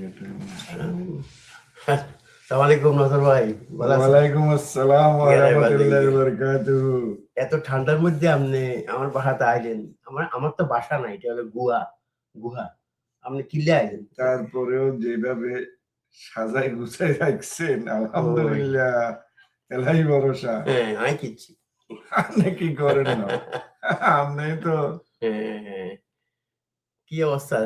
আসসালামু আলাইকুম নজর ভাই। ওয়ালাইকুম আসসালাম ওয়া রাহমাতুল্লাহি ওয়া বারাকাতুহু। এত ঠান্ডার মধ্যে আপনি আমার বাসাতে আইলেন। আমার তো বাসা নাই, এটা হলো গুহা। আপনি কিল্লে আইলেন? তারপরেও যেভাবে সাজাই গুছাই রাখছেন আলহামদুলিল্লাহ, এলাই ভরসা। হ্যাঁ, আমি কিচ্ছি। আপনি কি করেন না? আপনি তো হ্যাঁ। কি অবস্থা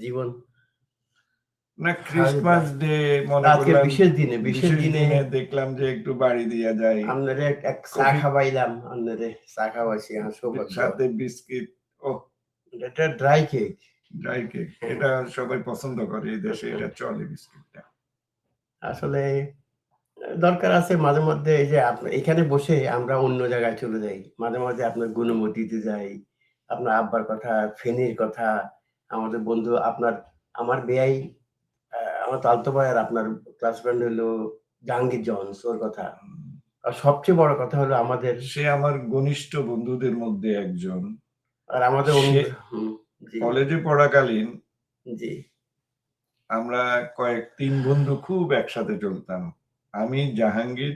জীবন? না, ক্রিসমাস ডে মনে আজকে করলাম বিশেষ দিনে দেখলাম যে একটু বাড়ি দিয়া যাই, আপনারে এক চা খাওয়াইলাম, আপনারে চা খাওয়াইছি, আমার সৌভাগ্য। সাথে বিস্কিট। ও, এটা ড্রাই কেক। ড্রাই কেক, এটা সবাই পছন্দ করে এই দেশে, এটা চলে বিস্কিটটা। আসলে দরকার আছে মাঝে মধ্যে, এই যে এখানে বসে আমরা অন্য জায়গায় চলে যাই, মাঝে মাঝে আপনার গুণমতিতে যাই, আপনার আব্বার কথা, ফেনীর কথা, আমাদের বন্ধু আমার বেয়াই, আমার তালতো ভাই আর আপনার ক্লাস ফ্রেন্ড হলো জাহাঙ্গীর জনস, ওর কথা। আর সবচেয়ে বড় কথা হলো আমাদের, সে আমার ঘনিষ্ঠ বন্ধুদের মধ্যে একজন। আর আমাদের কলেজে পড়াকালীন জি আমরা তিন বন্ধু খুব একসাথে চলতাম, আমি, জাহাঙ্গীর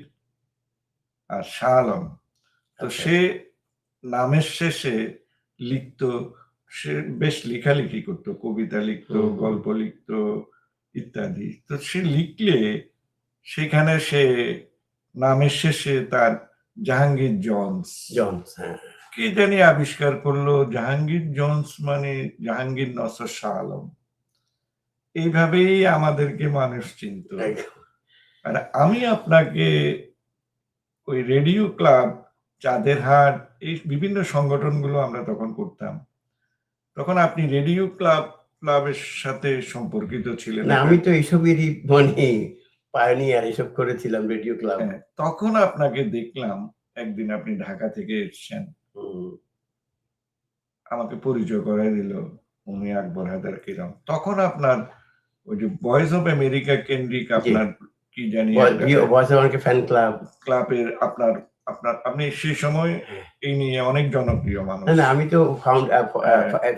আর শাহ আলম। তো আচ্ছা। সে নামের শেষে লিখতো, সে বেশ লেখালেখি করতো, কবিতা লিখতো, গল্প লিখতো ইত্যাদি। তো সে লিখলে সেখানে সে নামের শেষে তার জাহাঙ্গীর জনস, হ্যাঁ, কে জানি আবিষ্কার করলো, জাহাঙ্গীর জনস মানে জাহাঙ্গীর নসর শাহ আলম। এইভাবেই আমাদেরকে মানুষ চিনত। আর আমি আপনাকে ওই রেডিও ক্লাব, চাঁদের হাট, এই বিভিন্ন সংগঠনগুলো আমরা তখন করতাম, তখন আপনি রেডিও ক্লাবের সাথে সম্পর্কিত ছিলেন। না, আমি তো এইসবেরই মানে পায়োনিয়ার, এসব করেছিলাম রেডিও ক্লাব। তখন আপনাকে দেখলাম একদিন, আপনি ঢাকা থেকে এসেছেন, আমাকে পরিচয় করাই দিল, উনি আকবর হায়দার কিরম। তখন আপনার ওই যে ভয়েস অফ আমেরিকা কেন্দ্রিক আপনার কি জানি ভয়েস অফ আমেরিকা ফ্যান ক্লাবের আপনি সেই সময় এই নিয়ে অনেক জনপ্রিয় মানুষ। না, আমি তো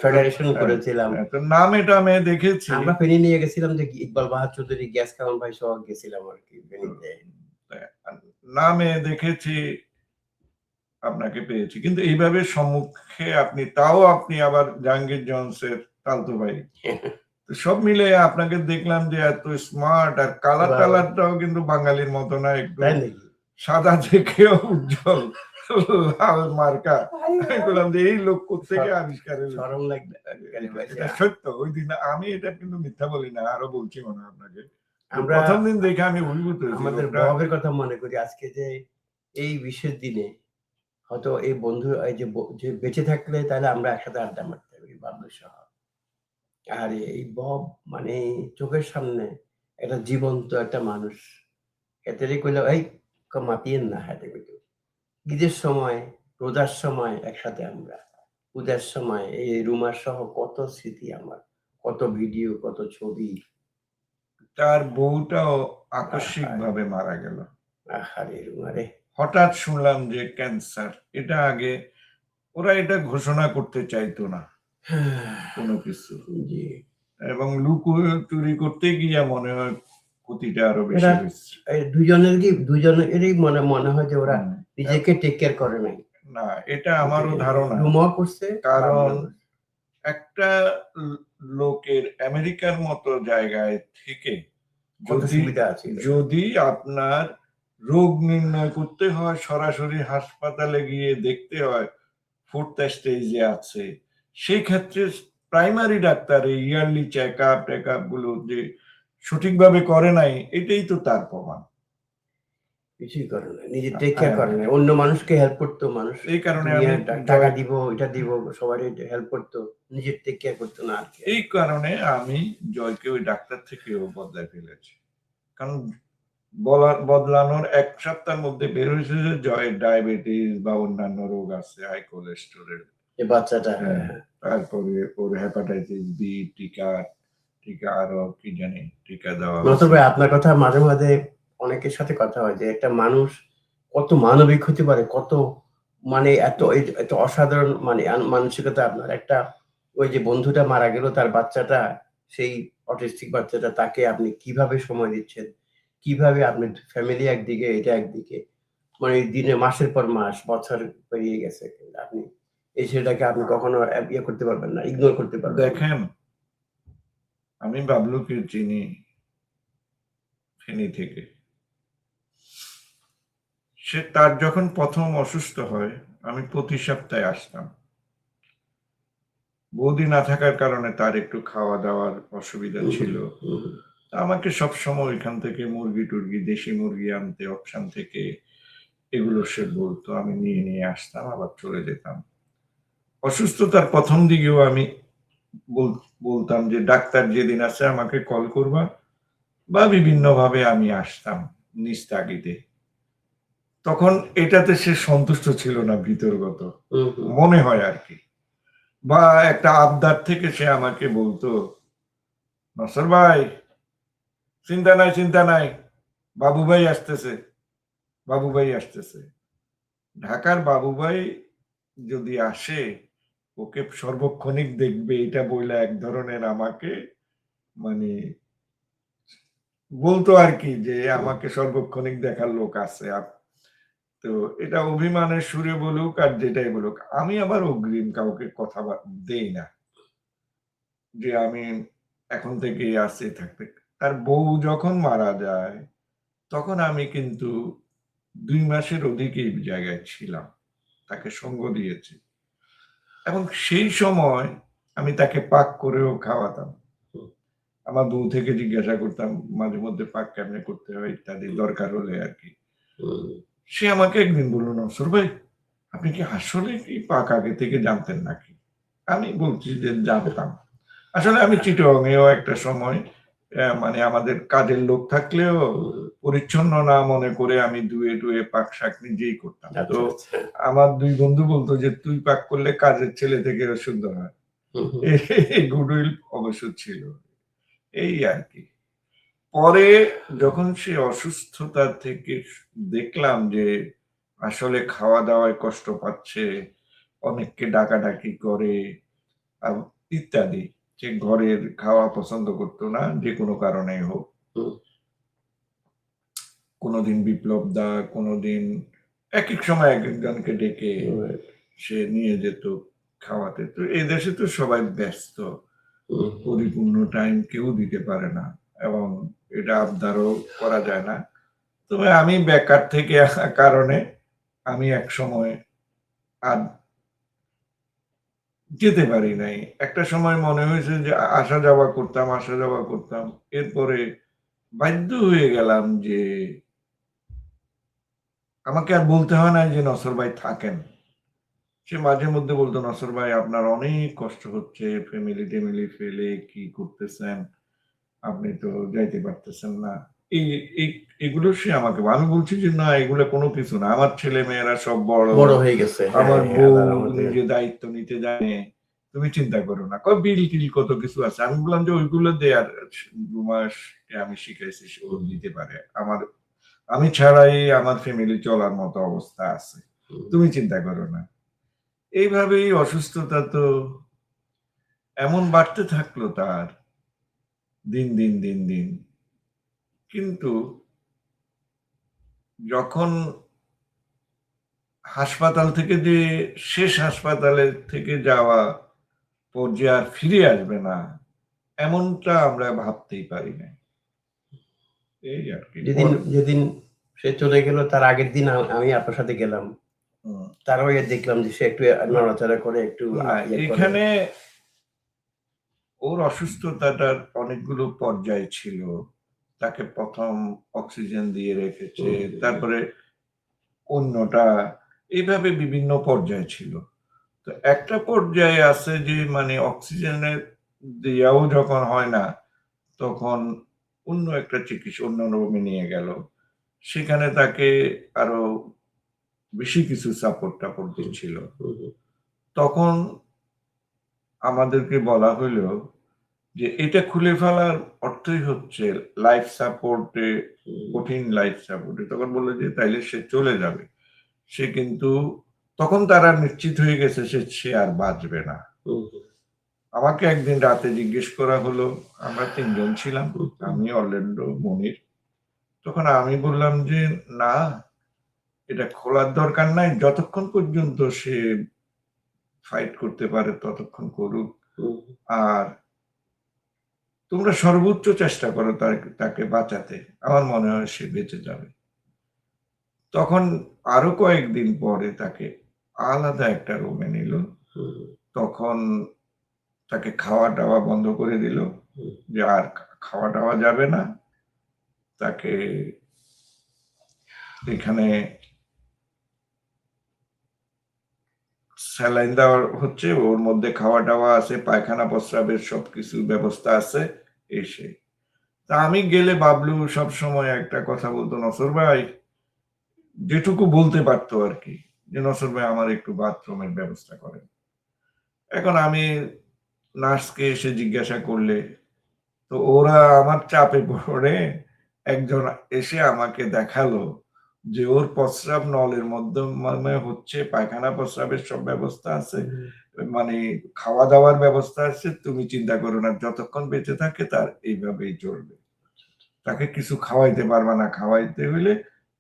ফেডারেশন করেছিলাম। তো নামে টামে দেখেছি, আমরা ফেনী নিয়ে গেছিলাম, যে ইকবাল বাহার চৌধুরী, গ্যাস খাওয়ান ভাই সহ গেছিলাম আর কি ফেনীতে। নামে দেখেছি, আপনাকে পেয়েছি, কিন্তু এইভাবে সম্মুখে আপনি আবার জাহাঙ্গীর জনসের তালতো ভাই, সব মিলে আপনাকে দেখলাম যে এত স্মার্ট, আর কালারটাও কিন্তু বাঙালির মতো না, একটু সাদা থেকে উজ্জ্বল লাল মার্কা। আমি বললাম যে এই লোক কোথেকে আবিষ্কার হলো। এটা সত্য, ওই দিন আমি এটা কিন্তু মিথ্যা বলি না, আরো বলছি মনে হয় আপনাকে, প্রথম দিন দেখে আমি অভিভূত হয়েছি। আমাদের ববের কথা মনে করি, আজকে যে এই বিশেষ দিনে হয়তো এই বন্ধু যে বেঁচে থাকলে তাহলে আমরা একসাথে আড্ডা মারতে পারি বাবলু সহ। আর এই বব মানে চোখের সামনে একটা জীবন্ত একটা মানুষ, এতেই কইলে এই মাতিয়েন না। হাতে কিন্তু ঈদের সময়, রোজার সময় একসাথে আমরা, পূজার সময় এই রুমার সহ কত স্মৃতি আমার, কত ভিডিও, কত ছবি। তার বউটাও আকস্মিক ভাবে মারা গেল। আহারে রুমারে, হঠাৎ শুনলাম যে ক্যান্সার। এটা আগে ওরা এটা ঘোষণা করতে চাইতো না কোনো কিছু, এবং লুকোচুরি করতে গিয়ে মনে হয় ক্ষতিটা আরো বেশি হয়েছে। দুজনেরই মনে হয় যে ওরা নিজেকে টেক কেয়ার করে নাই। না, এটা আমারও ধারণা, রুমা করছে। কারণ একটা লোকের আমেরিকার মতো জায়গায় থেকে যদি আপনার রোগ নির্ণয় করতে হয়, সরাসরি হাসপাতালে গিয়ে দেখতে হয় ফোর্থ স্টেজে আছে, সেই ক্ষেত্রে প্রাইমারি ডাক্তার এই ইয়ারলি চেকআপ গুলো যে সঠিকভাবে করে নাই, এটাই তো তার প্রমাণ। কিছুই করে না, নিজে টেক কেয়ার করে না, অন্য মানুষকে হেল্প করতো। মানুষ এই কারণে টাকা দিব, এটা দিব, সবাই হেল্প করতো, নিজের টেক কেয়ার করতো না। এই কারণে আমি জয়কে ওই ডাক্তার থেকেও বদলায় ফেলেছি, কারণ বদলানোর এক সপ্তাহের মধ্যে বের হয়েছে যে জয়ের ডায়াবেটিস বা অন্যান্য রোগ আছে, হাই কোলেস্টেরল, বাচ্চাটা। তারপরে ওর হেপাটাইটিস বি টিকা আরো কি জানি টিকা দেওয়া। তবে আপনার কথা মাঝে মাঝে অনেকের সাথে কথা হয় যে একটা মানুষ কত মানবিক হতে পারে, কত মানে এত অসাধারণ মানে মানসিকতা আপনার। একটা ওই যে বন্ধুটা মারা গেল, তার বাচ্চাটা সেই অটিস্টিক বাচ্চাটা, তাকে আপনি কিভাবে সময় দিচ্ছেন, কিভাবে আপনি ফ্যামিলি একদিকে, এটা একদিকে, মানে দিনে মাসের পর মাস, বছর পেরিয়ে গেছে, কিন্তু আপনি এই ছেলেটাকে আপনি কখনো ইয়ে করতে পারবেন না, ইগনোর করতে পারবেন না। দেখেন, আমি বাবলুকে চিনি ফেনী থেকে। সে তার যখন প্রথম অসুস্থ হয়, আমি প্রতি সপ্তাহে আসতাম। বৌদি না থাকার কারণে তার একটু খাওয়া দাওয়ার অসুবিধা ছিল। আমাকে সবসময় ওইখান থেকে মুরগি টুরগি, দেশি মুরগি আনতে অপশন থেকে, এগুলো সে বলতো, আমি নিয়ে নিয়ে আসতাম, আবার চলে যেতাম। অসুস্থতার প্রথম দিকেও আমি বলতাম যে ডাক্তার যেদিন আছে আমাকে কল করবা, বা বিভিন্ন ভাবে আমি আসতাম নিজ তাগিদে। তখন এটাতে সে সন্তুষ্ট ছিল না, ভিতরগত মনে হয় আর কি, বা একটা আবদার থেকে সে আমাকে বলতো, নসর ভাই চিন্তা নাই, চিন্তা নাই, বাবু ভাই আসতেছে, বাবু ভাই আসতেছে। ঢাকার বাবু ভাই যদি আসে, ওকে সর্বক্ষণিক দেখবে, এটা বইলা এক ধরনের আমাকে মানে বলতো আর কি, যে আমাকে সর্বক্ষণিক দেখার লোক আছে। তো এটা অভিমানের সুরে বলুক আর যেটাই বলুক, আমি আবার অগ্রিম কাউকে কথা দেই না যে আমি এখন থেকেই আসে থাকতে। তার বউ যখন মারা যায়, তখন আমি কিন্তু 2 মাসের অধিক এই জায়গায় ছিলাম, তাকে সঙ্গ দিয়েছি। এবং সেই সময় আমি তাকে পাক করেও খাওয়াতাম। আমার বউ থেকে জিজ্ঞাসা করতাম মাঝে মধ্যে পাক কেমনে করতে হয় ইত্যাদি, দরকার হলে আর কি। সে আমাকে একদিন বলল, নসর ভাই আপনি কি আসলে কি পাক আগে থেকে জানতেন নাকি? আমি বলছি যে জানতাম। আসলে আমি চিটগাঁয়েও একটা সময় মানে আমাদের কাজের লোক থাকলেও পরিচ্ছন্ন না মনে করে আমি ধুয়ে ধুয়ে পাক শাক নিজেই করতাম। তো আমার 2 বন্ধু বলতো যে তুই পাক করলে কাজের ছেলে থেকে সুন্দর হয়। এই গুডউইল অবশ্য ছিল, এই আর কি। পরে যখন সে অসুস্থতা থেকে দেখলাম যে আসলে খাওয়া দাওয়ায় কষ্ট পাচ্ছে, অনেককে ডাকাডাকি করে ইত্যাদি, সে ঘরের খাওয়া পছন্দ করতো না যে কোনো কারণে হোক। কোনোদিন বিপ্লব দা, কোনোদিন এক এক সময় এক একজনকে ডেকে সে নিয়ে যেত খাওয়াতে। তো এই দেশে তো সবাই ব্যস্ত, পরিপূর্ণ টাইম কেউ দিতে পারে না, এবং এটা আবদারও করা যায় না। তবে আমি বেকার থেকে কারণে আমি এক সময় আর যেতে পারি নাই। একটা সময় মনে হয়েছে যে আসা যাওয়া করতাম, আসা যাওয়া করতাম। এরপরে বাধ্য হয়ে গেলাম যে আমাকে আর বলতে হয় না যে নসর ভাই থাকেন। সে মাঝে মধ্যে বলতো, নসর ভাই আপনার অনেক কষ্ট হচ্ছে, ফ্যামিলি টেমিলি ফেলে কি করতেছেন, আপনি তো যাইতে পারতেছেন না। এই এগুলো সে আমাকে, আমি বলছি যে না, এগুলো কোনো কিছু না, আমার ছেলে মেয়েরা সব বড় হয়ে গেছে, আমার বউ নিজে দায়িত্ব নিতে জানে, তুমি চিন্তা করো না। কয় বিল টিল কত কিছু আছে। আমি বললাম যে ওইগুলো দেয়ার 2 মাস আমি শিখাইছি, ও দিতে পারে। আমি ছাড়াই আমার ফ্যামিলি চলার মতো অবস্থা আছে, তুমি চিন্তা করো না। এইভাবেই অসুস্থতা তো এমন বাড়তে থাকলো তার, দিন দিন দিন দিন। কিন্তু যখন হাসপাতাল থেকে যে শেষ হাসপাতালে থেকে যাওয়া পর্যায়ে আর ফিরে আসবে না, এমনটা আমরা ভাবতেই পারি না। এই আর কি। যেদিন সে চলে গেল, তার আগের দিন আমি আপনার সাথে গেলাম, তারও দেখলাম যে সে একটু নড়াচড়া করে, একটু এখানে ওর অসুস্থতাটার অনেকগুলো পর্যায় ছিল। তাকে প্রথম অক্সিজেন দিয়ে রেখেছে, তারপরে অন্যটা, এইভাবে বিভিন্ন পর্যায় ছিল। তো একটা পর্যায়ে আছে যে মানে অক্সিজেনের দেওয়াও যখন হয় না, তখন অন্য একটা চিকিৎসা অন্য রুমে নিয়ে গেল। সেখানে তাকে আরো বেশি কিছু সাপোর্ট টাপোর্ট দিচ্ছিল। তখন আমাদেরকে বলা হইলো যে এটা খুলে ফেলার অর্থই হচ্ছে লাইফ সাপোর্টে, কঠিন লাইফ সাপোর্টে। তখন বললো যে তাইলে সে চলে যাবে। সে কিন্তু তখন তারা নিশ্চিত হয়ে গেছে সে আর বাঁচবে না। আমাকে একদিন রাতে জিজ্ঞেস করা হলো, আমরা ৩ জন ছিলাম। আমি, অরল্যান্ডো, মনির। তখন আমি বললাম যে, "না, এটা খোলার দরকার নাই। যতক্ষণ পর্যন্ত সে ফাইট করতে পারে ততক্ষণ করুক। আর তোমরা সর্বোচ্চ চেষ্টা করো তাকে বাঁচাতে। আমার মনে হয় সে বেঁচে যাবে।" তখন আরো কয়েকদিন পরে তাকে আলাদা একটা রুমে নিল। তখন তাকে খাওয়া-দাওয়া বন্ধ করে দিল। যে আর খাওয়া-দাওয়া যাবে না। তাকে এখানে স্যালাইন দেওয়া হচ্ছে, ওর মধ্যে খাওয়া-দাওয়া আছে, পায়খানা প্রস্রাবের সবকিছু ব্যবস্থা আছে, এই সেই। তা আমি গেলে বাবলু সবসময় একটা কথা বলতো, "নসর ভাই", যেটুকু বলতে পারতো আরকি, যে, "নসর ভাই আমার একটু বাথরুমের ব্যবস্থা করেন।" এখন আমি নার্সকে এসে জিজ্ঞাসা করলে, তো ওরা আমার চাপে পড়ে একজন এসে আমাকে দেখালো যে ওর প্রস্রাব নলের মাধ্যমে হচ্ছে, পায়খানা প্রস্রাবের সব ব্যবস্থা আছে, মানে খাওয়া দাওয়ার ব্যবস্থা আছে, তুমি চিন্তা করো না, যতক্ষণ বেঁচে থাকে তার এইভাবেই চলবে। তাকে কিছু খাওয়াইতে পারবা না, খাওয়াইতে হইলে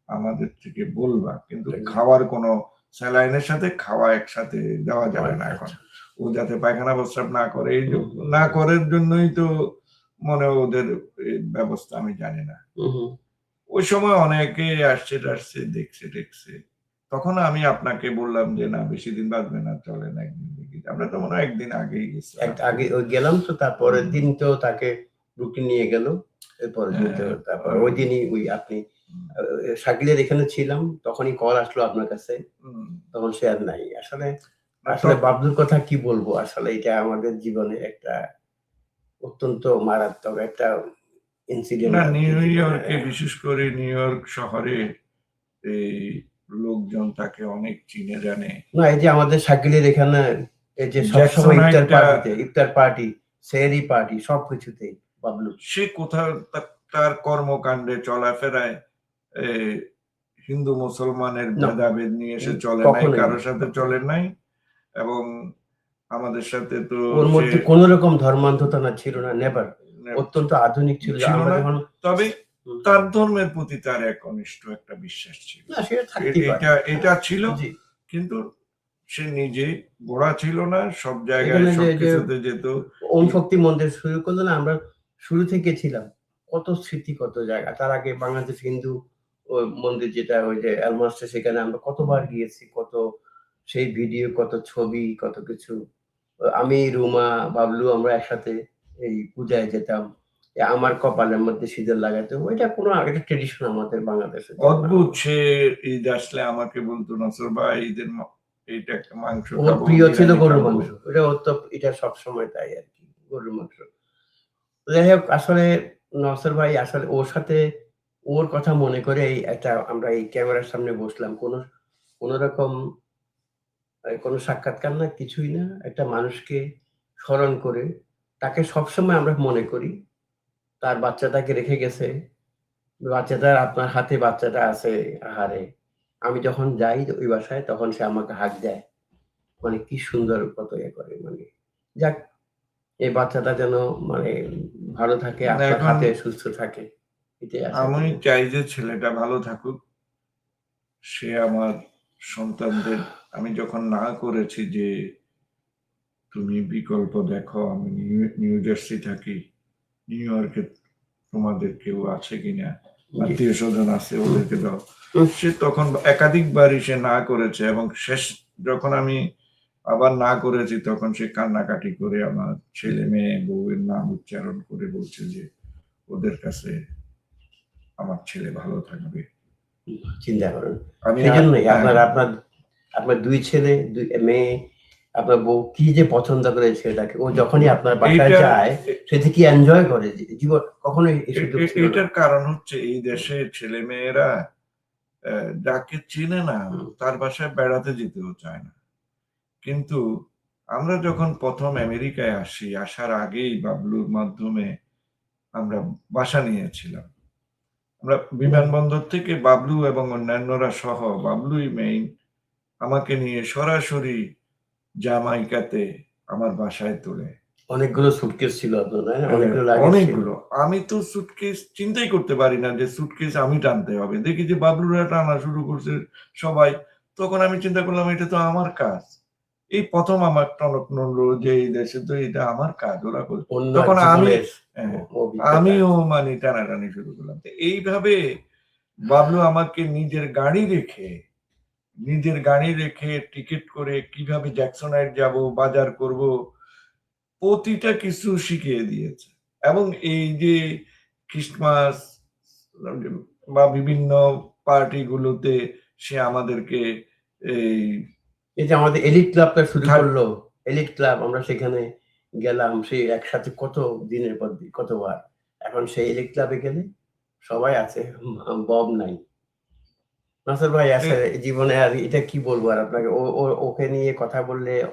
আমাদের থেকে বলবা, কিন্তু খাওয়ার কোনো স্যালাইনের সাথে খাওয়া একসাথে দেওয়া যাবে না এখন। ও যাতে পায়খানা প্রস্রাব না করে, এই না করার জন্যই তো মনে হয় ওদের ব্যবস্থা, আমি জানি না। ওই সময় অনেকে আসছে টাসছে, দেখছে টেকছে। তখন আমি আপনাকে বললাম যে, "না, বেশি দিন বাঁচবে না, চলেন একদিন দেখি।" আমরা তো মনে হয় একদিন আগেই গেছিলাম। আগে ওই গেলাম, তো তারপরের দিন তো তাকে ব্রুকলিন নিয়ে গেল। এরপরের দিন তো তারপর ওই দিনই আপনি শাকিলের এখানে ছিলাম, তখনই কল আসলো আপনার কাছে। তখন সে আর নাই। আসলে বাবলুর কথা কি বলবো? আসলে এটা আমাদের জীবনের একটা অত্যন্ত মারাত্মক একটা ইনসিডেন্ট। না, নিউ ইয়র্কে, বিশেষ করে নিউ ইয়র্ক শহরে এই লোকজন তাকে অনেক চিনে জানে। না, এই যে আমাদের শাকিলের এখানে এই যে সবসময় ইফতার পার্টি, সেহরি পার্টি, সবকিছুতেই বাবলু। সে কোথাও তার কর্মকাণ্ডে চলাফেরায় হিন্দু মুসলমানের ভেদাভেদ নিয়ে সে চলে নাই, কারোর সাথে চলে নাই। এবং আমাদের সাথে তো ওর মধ্যে কোন রকম ধর্মান্ধতা ছিল না, নেভার। অত্যন্ত আধুনিক ছিল। তবে তার ধর্মের প্রতি তার একনিষ্ঠ একটা বিশ্বাস ছিল, এটা ছিল। কিন্তু সে নিজে গোড়া ছিল না, সব জায়গায় সবকিছুতে যেত। ওম শক্তি মন্দির শুরু করলো না, আমরা শুরু থেকে ছিলাম। কত স্মৃতি, কত জায়গা। তার আগে বাংলাদেশ হিন্দু মন্দির, যেটা ওই যে অ্যালমাস্টে, সেখানে আমরা কতবার গিয়েছি, কত সেই ভিডিও, কত ছবি, কত কিছু। আমি, রুমা, বাবলু আমরা একসাথে এই পূজায় যেতাম। আমার কপালের মধ্যে সিঁদুর লাগাতো। ওইটা কোনো একটা ট্রেডিশন আমাদের বাংলাদেশে। অদ্ভুত। সে ঈদ আসলে আমাকে বলতো, "নসর ভাই, ঈদের এইটা একটা মাংস খাবো।" ওর প্রিয় ছিল গরুর মাংস। এটা সবসময় তাই আর কি, গরুর মাংস। যাই হোক, আসলে নসর ভাই, আসলে ওর সাথে ওর কথা মনে করে আমরা এই ক্যামেরার সামনে বসলাম। কোন রকম কোনো সাক্ষাৎকার না, কিছুই না। একটা মানুষকে স্মরণ করে তাকে সবসময় আমরা মনে করি। তার বাচ্চাটাকে রেখে গেছে। আপনার হাতে বাচ্চাটা আছে, আহারে! আমি যখন যাই ওই বাসায়, তখন সে আমাকে হাক দেয়। মানে কি সুন্দর, কত করে, মানে যাক, এই বাচ্চাটা যেন মানে ভালো থাকে, আপনার হাতে সুস্থ থাকে, এটাই আশা করি। আমি চাই যে ছেলেটা ভালো থাকুক। সে আমার সন্তানদের, আমি যখন না করেছি যে তুমি বিকল্প দেখো, আমি নিউ জার্সি থাকি, নিউ ইয়র্কে তোমাদের কেউ আছে কিনা, আত্মীয় স্বজন আছে, ওদেরকে দাও। সে তখন একাধিকবারই সে না করেছে, এবং শেষ যখন আমি আবার না করেছি, তখন সে কান্নাকাটি করে আমার ছেলে মেয়ে বউয়ের নাম উচ্চারণ করে বলছে যে ওদের কাছে আমার ছেলে ভালো থাকবে। চিন্তা করুন। সেজন্যই আপনার 2 ছেলে, 2 মেয়ে, আপনার বউ কি যে পছন্দ করে ছেলেটাকে। ও যখনই আপনার বাসায় যায়, সে কি এনজয় করে জীবন। কখনোই এটার কারণ হচ্ছে, এই দেশে ছেলে মেয়েরা যাকে চিনে না তার বাসায় বেড়াতে যেতেও চায় না। কিন্তু আমরা যখন প্রথম আমেরিকায় আসি, আসার আগেই বাবলুর মাধ্যমে আমরা বাসা নিয়েছিলাম। আমরা বিমানবন্দর থেকে বাবলু এবং অন্যান্যরা সহ, বাবলুই মেইন, আমাকে নিয়ে সরাসরি জামাইকাতে আমার বাসায় তোলে। অনেকগুলো সুটকেস ছিল আপনার, তাই না? অনেকগুলো লাগেজ ছিল। অনেকগুলো। আমি তো সুটকেস চিন্তাই করতে পারি না যে সুটকেস আমি টানতে হবে। দেখি যে বাবলুরা টানা শুরু করছে সবাই। তখন আমি চিন্তা করলাম এটা তো আমার কাজ। এই ১ম আমার টনক নড়লো যে এই দেশে তো এটা আমার কাজ ওরা করছে। অন্য তখন আমি জীবনের হ্যাঁ, অভিজ্ঞতা। আমিও মানে টানাটানি শুরু করলাম। তো এইভাবে বাবলু আমাকে নিজের গাড়ি রেখে টিকেট করে কিভাবে জ্যাকসনাইট যাব, বাজার করব, প্রতিটা কিছু শিখিয়ে দিয়েছে। এবং এই যে ক্রিসমাস বা বিভিন্ন পার্টিগুলোতে সে আমাদেরকে এই এই যে আমাদের এলিট ক্লাবটা শুরু থাক- করলো, এলিট ক্লাব, আমরা সেখানে গেলাম, সেই একসাথে কত দিনের পর দিন, কতবার। এখন সেই এলিট ক্লাবে গেলে সবাই আছে, বব নাই। নাসর ভাই আছে জীবনে, আর এটা কি বলবো আর আপনাকে, ওকে নিয়ে কথা বললে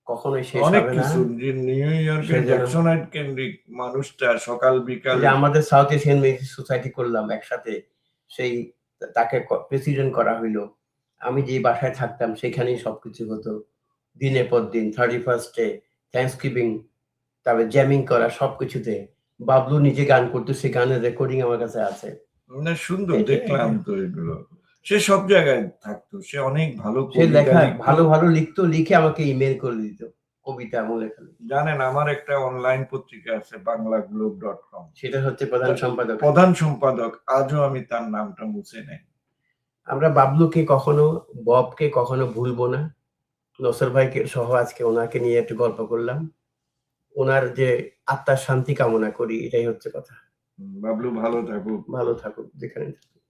কখনোই শেষ অনেক হবে না। কিছু যে নিউ ইয়র্কের সেজন্য জ্যাকসনাইট কেন্দ্রিক মানুষটা সকাল বিকাল এই যে আমাদের সাউথ এশিয়ান মেডিসিন সোসাইটি করলাম একসাথে, সেই তাকে প্রেসিডেন্ট করা হইলো। আমি যে বাসায় থাকতাম সেখানেই সবকিছু হতো, দিনের পর দিন। 31st-এ, থ্যাঙ্কসগিভিং, তারপরে জ্যামিং করা, সবকিছুতে বাবলু নিজে গান করতো, সেই গানের রেকর্ডিং আমার কাছে আছে। না সুন্দর এটা দেখলাম তো এগুলো। সে সব জায়গায় থাকতো, সে অনেক ভালো সে কবিতা লেখা লিখতো। ভালো ভালো লিখতো, লিখে আমাকে ইমেল করে দিত কবিতা এবং লেখা। জানেন আমার একটা অনলাইন পত্রিকা আছে banglaGlobe.com, সেটা হচ্ছে প্রধান সম্পাদক। প্রধান সম্পাদক আজও আমি তার নামটা মুছে নেই। আমরা বাবলুকে কখনো, ববকে কখনো ভুলবো না। নসর ভাইকে সহ আজকে ওনাকে নিয়ে একটু গল্প করলাম। ওনার যে আত্মার শান্তি কামনা করি, এটাই হচ্ছে কথা। বাবলু ভালো থাকুক। ভালো থাকুক যেখানে থাকুক।